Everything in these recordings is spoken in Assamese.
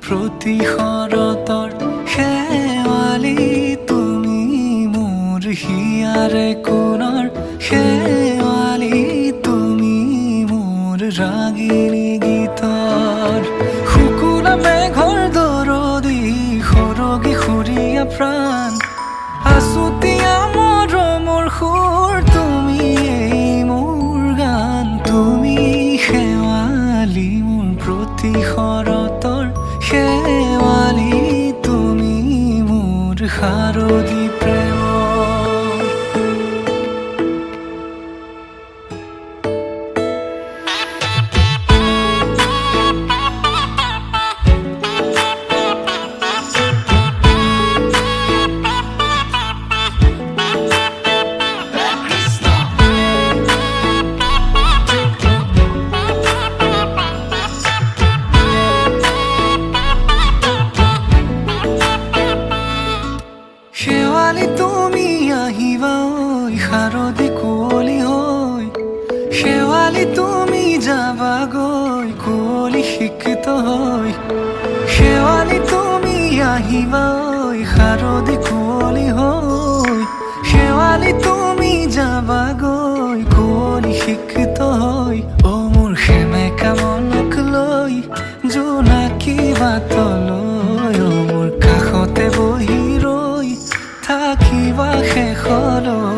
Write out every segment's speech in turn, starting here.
প্ৰতিশৰতৰ শেৱালি তুমি মোৰ হিয়াৰে কোণৰ শেৱালি তুমি মোৰ ৰাগিনী গীতৰ শুকুলা মেঘৰ দৰদি সৰগী সুৰীয়া প্ৰাণ আছুতীয়া মৰমৰ সুৰ তুমি মোৰ গান তুমি শেৱালি মোৰ প্ৰতিশৰতৰ শেৱালি তুমি মোৰ শাৰদী প্ৰেমৰ শেৱালি তুমি আহিবা ঐ শাৰদী কুঁৱলী হৈ শেৱালি তুমি যাবাগৈ কুঁৱলী শিক্ষিত হৈ শেৱালি তুমি আহিবা ঐ শাৰদী কুঁৱলী হৈ শেৱালি তুমি যাবাগৈ কুঁৱলী শিক্ষিত হৈ অ মোৰ সেমেকা মনক লৈ জোনাকী বাটলৈ অ মোৰ কাষতে বহি ৰৈ থাকিবা শেষলৈ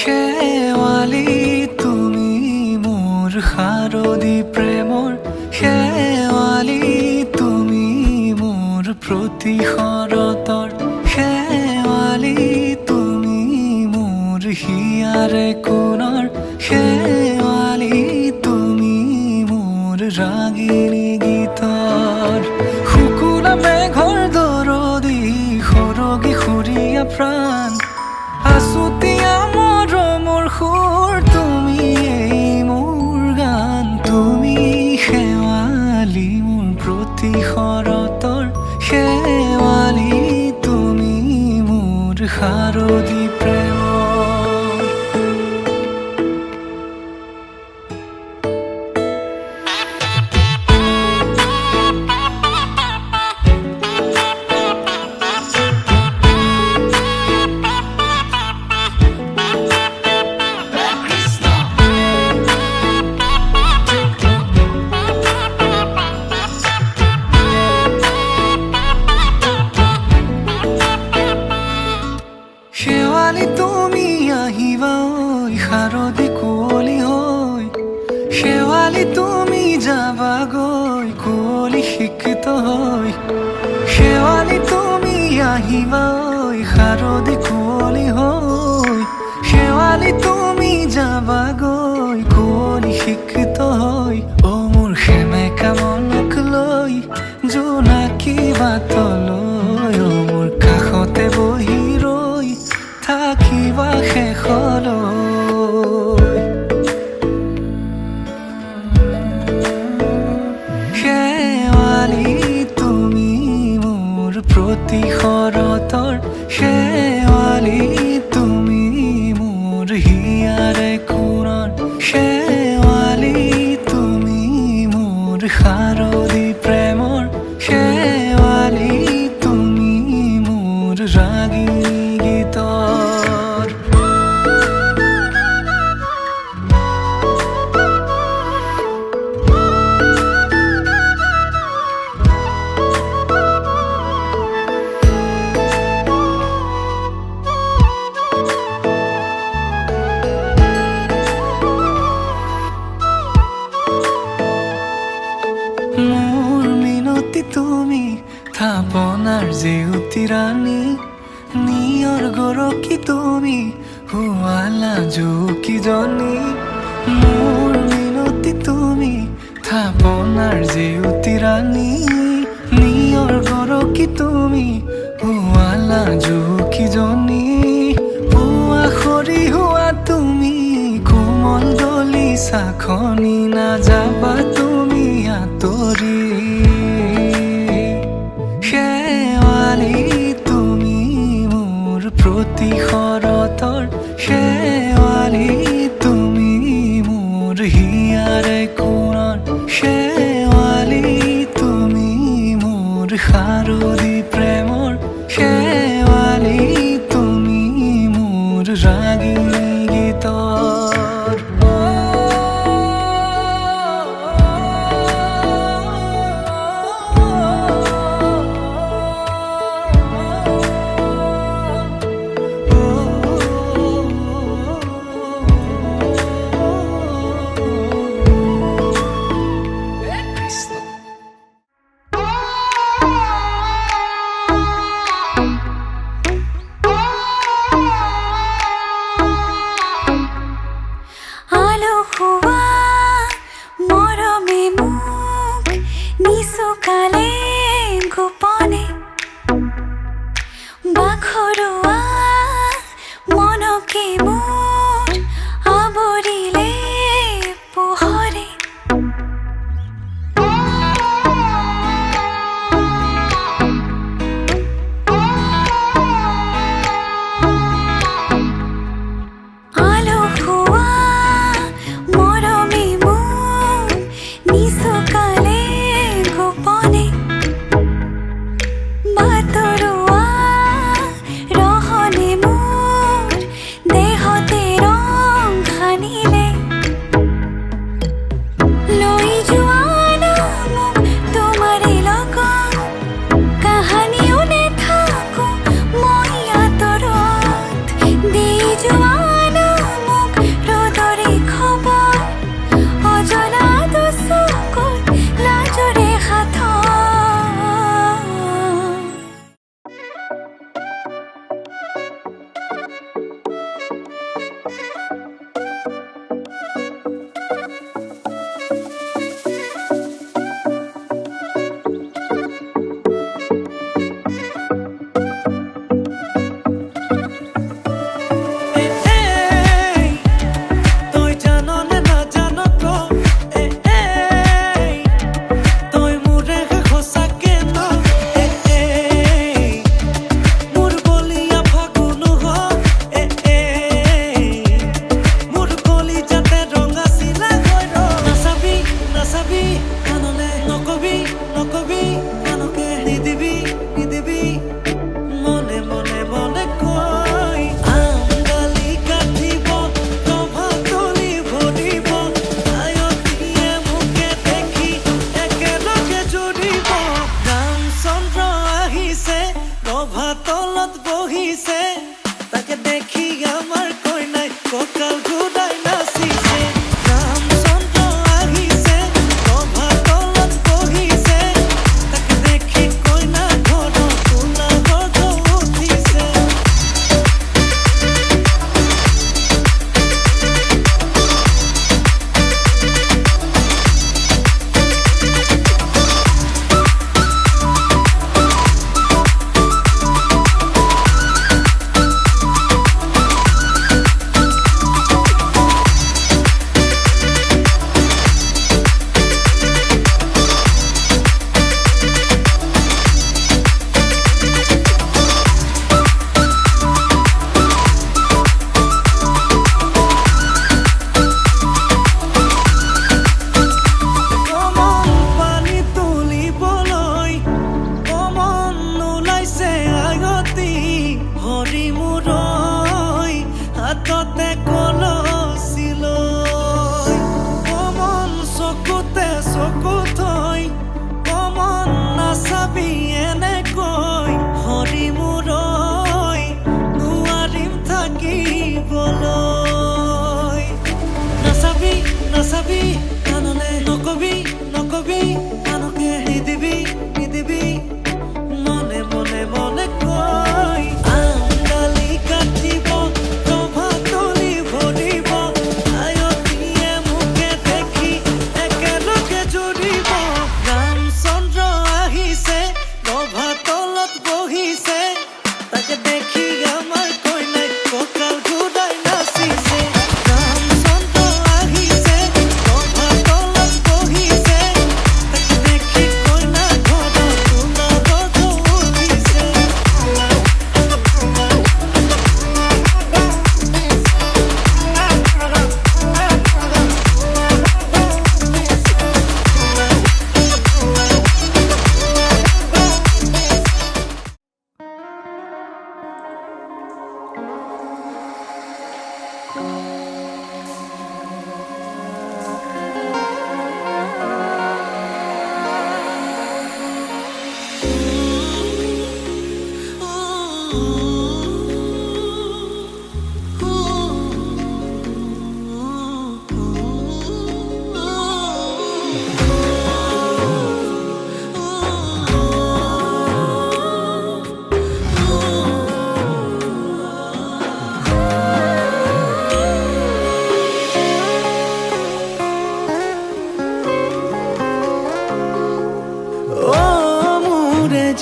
শেৱালি তুমি মোৰ শাৰদী প্ৰেমৰ শেৱালি তুমি মোৰ প্ৰতিশৰতৰ শেৱালি তুমি মোৰ হিয়াৰে কোণৰ শেৱালি তুমি মোৰ ৰাগিনী গীতৰ শুকুলা মেঘৰ দৰদি সৰগী সুৰীয়া প্ৰাণ আছুতীয়া মৰমৰ সুৰ তুমি মোৰ গান তুমি শেৱালি মোৰ প্ৰতিশৰতৰ শেৱালি তুমি মোৰ শাৰদী প্ৰেমৰ কুঁৱলী শিক্ষিত হৈ শেৱালি তুমি আহিবা ঐ শাৰদী কুঁৱলী হৈ শেৱালি তুমি যাবাগৈ কুঁৱলী শিক্ষিত হৈ অ মোৰ সেমেকা মনক লৈ জোনাকী বাটলৈ অ মোৰ কাষতে বহি ৰৈ থাকিবা শেষলৈ প্ৰতি শৰতৰ শেৱালি তুমি মোৰ হিয়াৰে কোণৰ শেৱালি তুমি মোৰ শাৰদী প্ৰেমৰ শেৱালি তুমি মোৰ ৰাগী গীতৰ তুমি থাপনাৰ জেউতি ৰাণী নিয়ৰ গৰকী তুমি হুৱালা জুকিজনী মোৰ মিনতি তুমি থাপনাৰ জেউতি ৰাণী নিয়ৰ গৰকী তুমি হুৱালা জুকিজনী পুৱা খৰি হোৱা তুমি কোমল দলি চাখনি নাযাবা তুমি আঁতৰি প্ৰতি শৰতৰ শেৱালি তুমি মোৰ হিয়াৰে কোণৰ শেৱালি তুমি মোৰ শাৰদী প্ৰেমৰ শেৱালি তুমি মোৰ ৰাগী গীতৰ He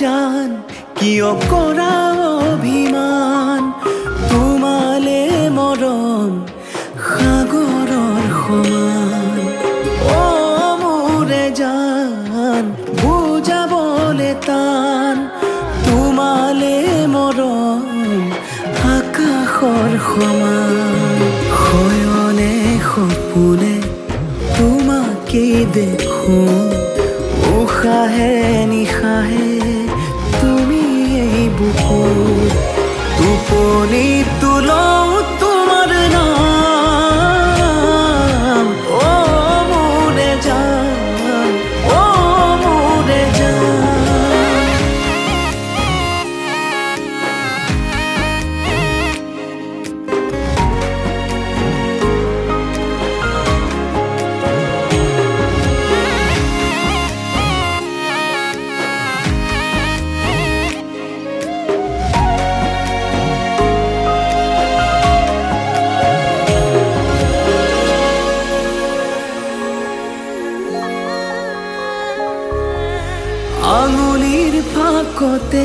জান কিয় কৰা অভিমান তোমালে মৰম সাগৰৰ সমান অ মোৰে জান বুজাবলে টান তোমালে মৰম আকাশৰ সমান শয়নে সপোনে তোমাকে দেখো উশাহে নিশাহে তুমি এই বুকুত টোপনিত তুলও তোমাৰ নাম অ মোৰে জান অ মোৰে জান আঙুলিৰ ফাকতে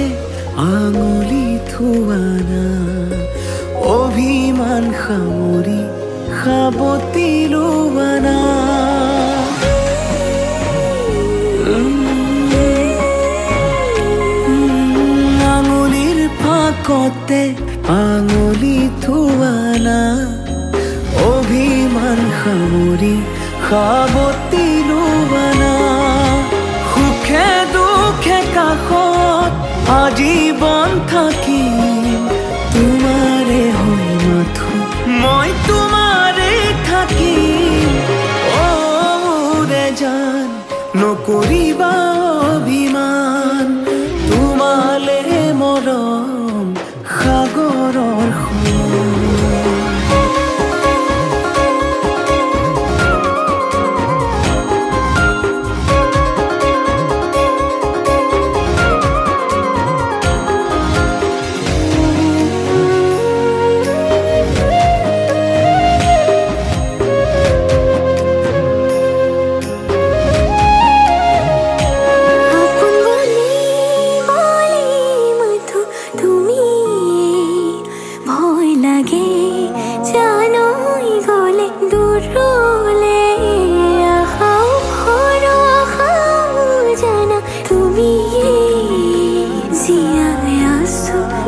আঙুলি থোৱানা অভিমান সামৰি সাবতি লোৱানা আঙুলিৰ ফাকতে আঙুলি থোৱানা অভিমান সামৰি সাবতি লোৱানা সুখে দুখে কাষত আজীৱন থাকিম তোমাৰে হৈ মাথো মই তোমাৰে থাকিম অ মোৰে জান নকৰিবা অভিমান তোমালে মৰম সাগৰৰ সমান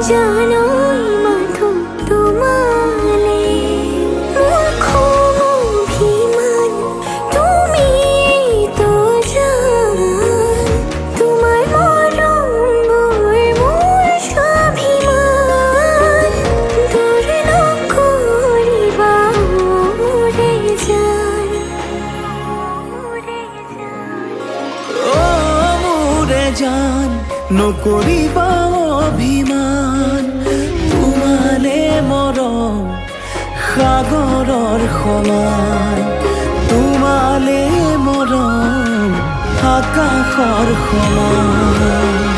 জানোই মাথো তোমালে মুখো অভিমান তুমি তো জান তোমার মরম মোর স্বাভিমান দূর নকরিবা মোরে জান ও মোরে জান নকৰিবা অভিমান তোমালে মৰম সাগৰৰ সমান তোমালে মৰম আকাশৰ সমান